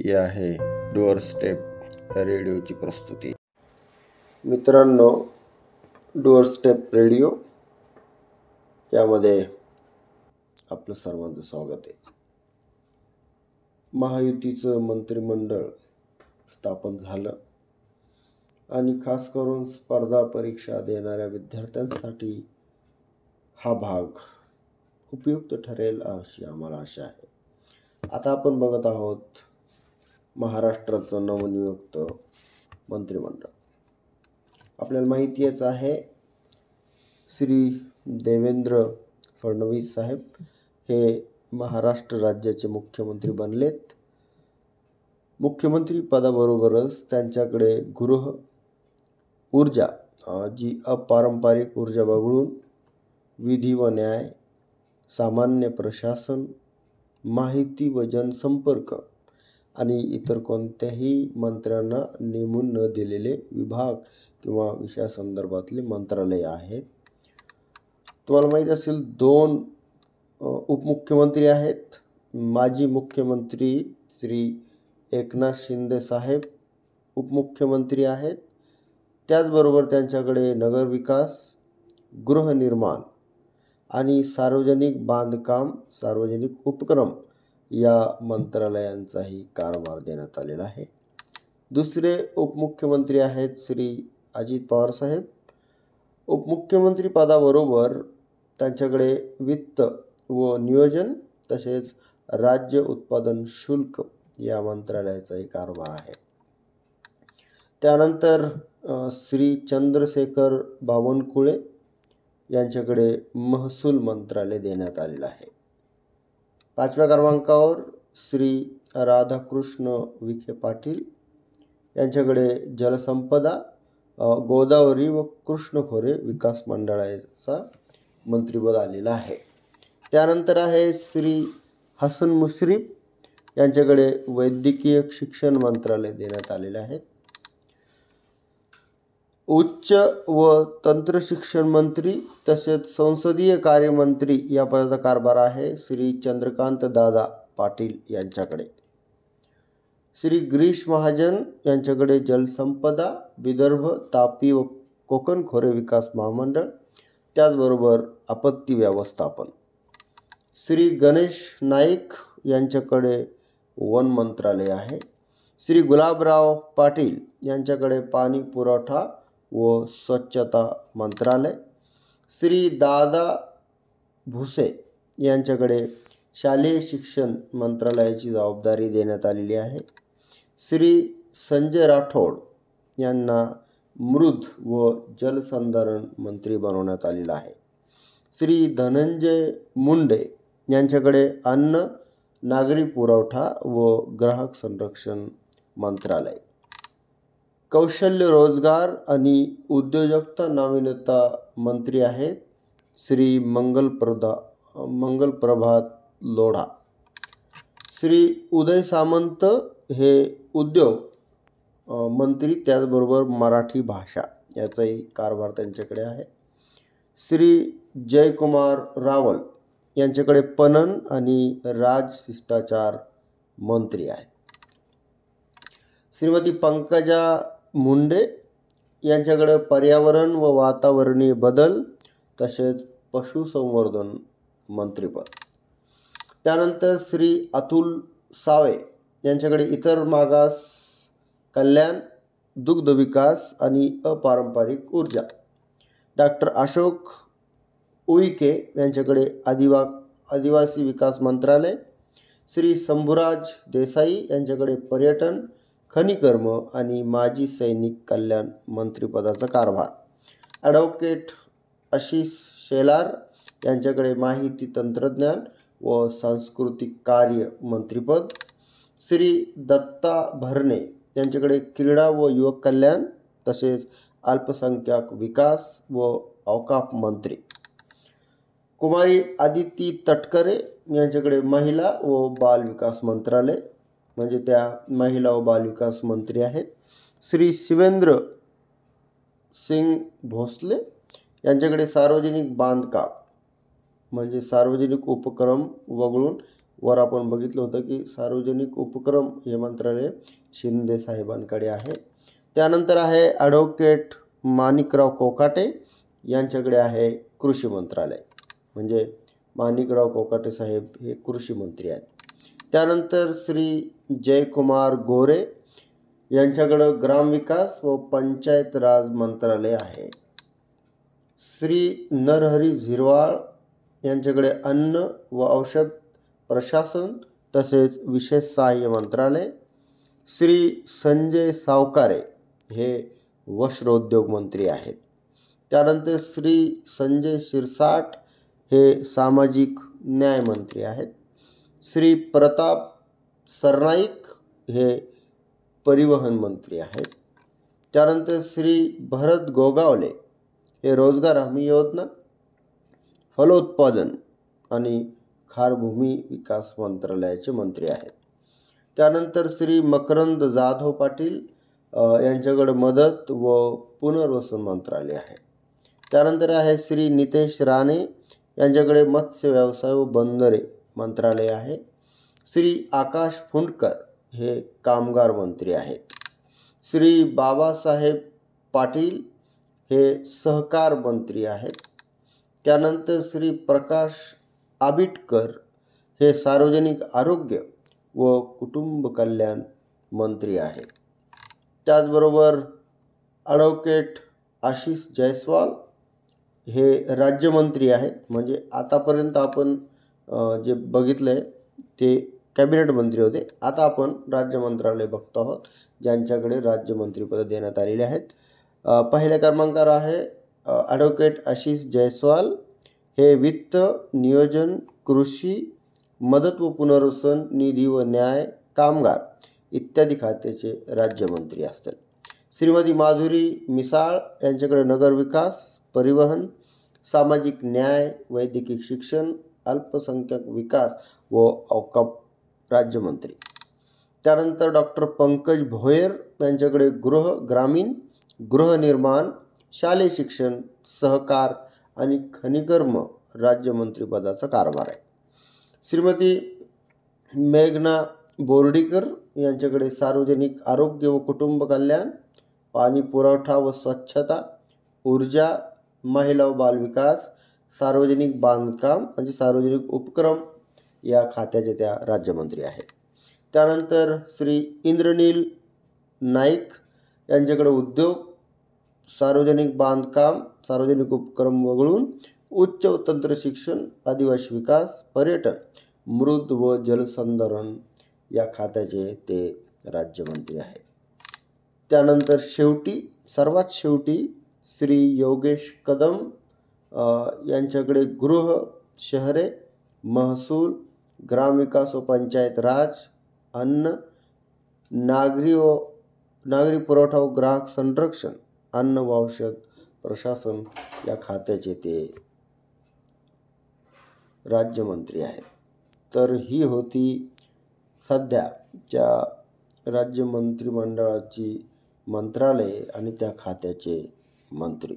ही आहे door step रेडिओची प्रस्तुती. मित्रांनो, डोअर स्टेप रेडिओ यामध्ये आपलं सर्वांचं स्वागत आहे. महायुतीचं मंत्रिमंडळ स्थापन झालं आणि खास करून स्पर्धा परीक्षा देणाऱ्या विद्यार्थ्यांसाठी हा भाग उपयुक्त ठरेल अशी आम्हाला आशा आहे. आता आपण बघत आहोत महाराष्ट्राचं नवनियुक्त मंत्रिमंडळ. आपल्याला माहितीच आहे, श्री देवेंद्र फडणवीस साहेब हे महाराष्ट्र राज्याचे मुख्यमंत्री बनलेत. मुख्यमंत्री पदाबरोबरच त्यांच्याकडे गृह ऊर्जा जी अपारंपरिक ऊर्जा वगळून विधी व न्याय, सामान्य प्रशासन, माहिती व जनसंपर्क आणि इतर कोणत्याही मंत्र्यांना नेमून न दिलेले विभाग किंवा विषयासंदर्भातले मंत्रालय आहेत. तुम्हाला माहीत असेल 2 उपमुख्यमंत्री आहेत. माजी मुख्यमंत्री श्री एकनाथ शिंदे साहेब उपमुख्यमंत्री आहेत. त्याचबरोबर त्यांच्याकडे नगरविकास, गृहनिर्माण आणि सार्वजनिक बांधकाम, सार्वजनिक उपक्रम या मंत्रालयांचाही कारभार देण्यात आलेला आहे. दुसरे उपमुख्यमंत्री आहेत श्री अजित पवार साहेब. उपमुख्यमंत्री पदाबरोबर त्यांच्याकडे वित्त व नियोजन तसेच राज्य उत्पादन शुल्क या मंत्रालयाचाही कारभार आहे. त्यानंतर श्री चंद्रशेखर बावनकुळे यांच्याकडे महसूल मंत्रालय देण्यात आलेलं आहे. 5व्या क्रमांकावर श्री राधाकृष्ण विखे पाटील यांच्याकडे जलसंपदा, गोदावरी व कृष्ण खोरे विकास मंडळाचा मंत्रिपद आलेला आहे. त्यानंतर आहे श्री हसन मुश्रीफ यांच्याकडे वैद्यकीय शिक्षण मंत्रालय देण्यात आलेले आहे. उच्च व तंत्र शिक्षण मंत्री तसेच संसदीय कार्यमंत्री या पदाचा कारभार आहे श्री चंद्रकांत दादा पाटील यांच्याकडे. श्री गिरीश महाजन यांच्याकडे जलसंपदा, विदर्भ, तापी व कोकण खोरे विकास महामंडळ, त्याचबरोबर आपत्ती व्यवस्थापन. श्री गणेश नाईक यांच्याकडे वन मंत्रालय आहे. श्री गुलाबराव पाटील यांच्याकडे पाणी पुरवठा व स्वच्छता मंत्रालय. श्री दादा भुसे यांच्याकडे शालेय शिक्षण मंत्रालयाची जबाबदारी देण्यात आलेली आहे. श्री संजय राठोड यांना मृद व जलसंधारण मंत्री बनवण्यात आलेलं आहे. श्री धनंजय मुंडे यांच्याकडे अन्न, नागरी पुरवठा व ग्राहक संरक्षण मंत्रालय. कौशल्य, रोजगार आणि उद्योजकता नाविन्यता मंत्री आहेत श्री मंगलप्रभात लोढा. श्री उदय सामंत हे उद्योग मंत्री, त्याचबरोबर मराठी भाषा याचाही कारभार त्यांच्याकडे आहे. श्री जयकुमार रावल यांच्याकडे पणन आणि राजशिष्टाचार मंत्री आहेत. श्रीमती पंकजा मुंडे यांच्याकडे पर्यावरण व वातावरणीय बदल तसेच पशुसंवर्धन मंत्रिपद. त्यानंतर श्री अतुल सावे यांच्याकडे इतर मागास कल्याण, दुग्ध विकास आणि अपारंपरिक ऊर्जा. डॉक्टर अशोक उईके यांच्याकडे आदिवासी विकास मंत्रालय. श्री शंभूराज देसाई यांच्याकडे पर्यटन, खनिकर्म आणि माजी सैनिक कल्याण मंत्रिपदाचा कारभार. ॲडव्होकेट आशिष शेलार यांच्याकडे माहिती तंत्रज्ञान व सांस्कृतिक कार्य मंत्रिपद. श्री दत्ता भरणे यांच्याकडे क्रीडा व युवक कल्याण तसेच अल्पसंख्याक विकास व औकाफ मंत्री. कुमारी आदिती तटकरे यांच्याकडे महिला व बाल विकास मंत्रालय, म्हणजे त्या महिला व बाल विकास मंत्री आहेत. श्री शिवेंद्र सिंग भोसले यांच्याकडे सार्वजनिक बांधकाम म्हणजे सार्वजनिक उपक्रम वगळून वर आपण बघितलं होतं की सार्वजनिक उपक्रम हे मंत्रालय शिंदे साहेबांकडे आहे. त्यानंतर आहे ॲडव्होकेट माणिकराव कोकाटे यांच्याकडे आहे कृषी मंत्रालय, म्हणजे माणिकराव कोकाटे साहेब हे कृषी मंत्री आहेत. त्यानंतर श्री जयकुमार गोरे यांच्याकडं ग्रामविकास व पंचायत राज मंत्रालय आहे. श्री नरहरी झिरवाळ यांच्याकडे अन्न व औषध प्रशासन तसेच विशेष सहाय्य मंत्रालय. श्री संजय सावकारे हे वस्त्रोद्योग मंत्री आहेत. त्यानंतर श्री संजय शिरसाट हे सामाजिक न्याय मंत्री आहेत. श्री प्रताप सरनाईक हे परिवहन मंत्री आहेत. त्यानंतर श्री भरत गोगावले हे रोजगार हमी योजना, फलोत्पादन आणि खारभूमी विकास मंत्रालयाचे मंत्री आहेत. त्यानंतर श्री मकरंद जाधव पाटील यांच्याकडे मदत व पुनर्वसन मंत्रालय आहे. त्यानंतर आहे श्री नितेश राणे यांच्याकडे मत्स्य व्यवसाय व बंदरे मंत्रालय आहे. श्री आकाश फुंडकर हे कामगार मंत्री आहेत. श्री बाबासाहेब पाटील हे सहकार मंत्री आहेत. त्यानंतर श्री प्रकाश आबिटकर हे सार्वजनिक आरोग्य व कुटुंब कल्याण मंत्री आहेत. त्याचबरोबर ॲडव्होकेट आशिष जयस्वाल हे राज्यमंत्री आहेत. म्हणजे आतापर्यंत आपण जे बघितलं आहे ते कॅबिनेट मंत्री होते. आता आपण राज्य मंत्रालय बघतो आहोत ज्यांच्याकडे राज्यमंत्रीपद देण्यात आलेली आहेत. पहिल्या क्रमांकावर आहे ॲडव्होकेट आशिष जयस्वाल हे वित्त, नियोजन, कृषी, मदत व पुनर्वसन, निधी व न्याय, कामगार इत्यादी खात्याचे राज्यमंत्री असतात. श्रीमती माधुरी मिसाळ यांच्याकडे नगरविकास, परिवहन, सामाजिक न्याय, वैद्यकीय शिक्षण, अल्पसंख्याक विकास व औकाफ राज्यमंत्री. त्यानंतर डॉक्टर पंकज भोयर यांच्याकडे ग्रामीण, गृहनिर्माण, शालेय शिक्षण, सहकार आणि खनिकर्म राज्यमंत्रीपदाचा कारभार आहे. श्रीमती मेघना बोर्डीकर यांच्याकडे सार्वजनिक आरोग्य व कुटुंब कल्याण, पाणी पुरवठा व स्वच्छता, ऊर्जा, महिला व बालविकास, सार्वजनिक बांधकाम म्हणजे सार्वजनिक उपक्रम या खात्याचे त्या राज्यमंत्री आहेत. त्यानंतर श्री इंद्रनील नाईक यांच्याकडे उद्योग, सार्वजनिक बांधकाम, सार्वजनिक उपक्रम वगळून उच्च व तंत्र शिक्षण, आदिवासी विकास, पर्यटन, मृद व जलसंधारण या खात्याचे ते राज्यमंत्री आहेत. त्यानंतर सर्वात शेवटी श्री योगेश कदम यांच्याकडे गृह, शहरे, महसूल, ग्रामविकास व पंचायत राज, अन्न, नागरी पुरवठा व ग्राहक संरक्षण, अन्न व औषध प्रशासन या खात्याचे ते राज्यमंत्री आहेत. तर ही होती सध्याच्या राज्य मंत्रिमंडळाची मंत्रालये आणि त्या खात्याचे मंत्री.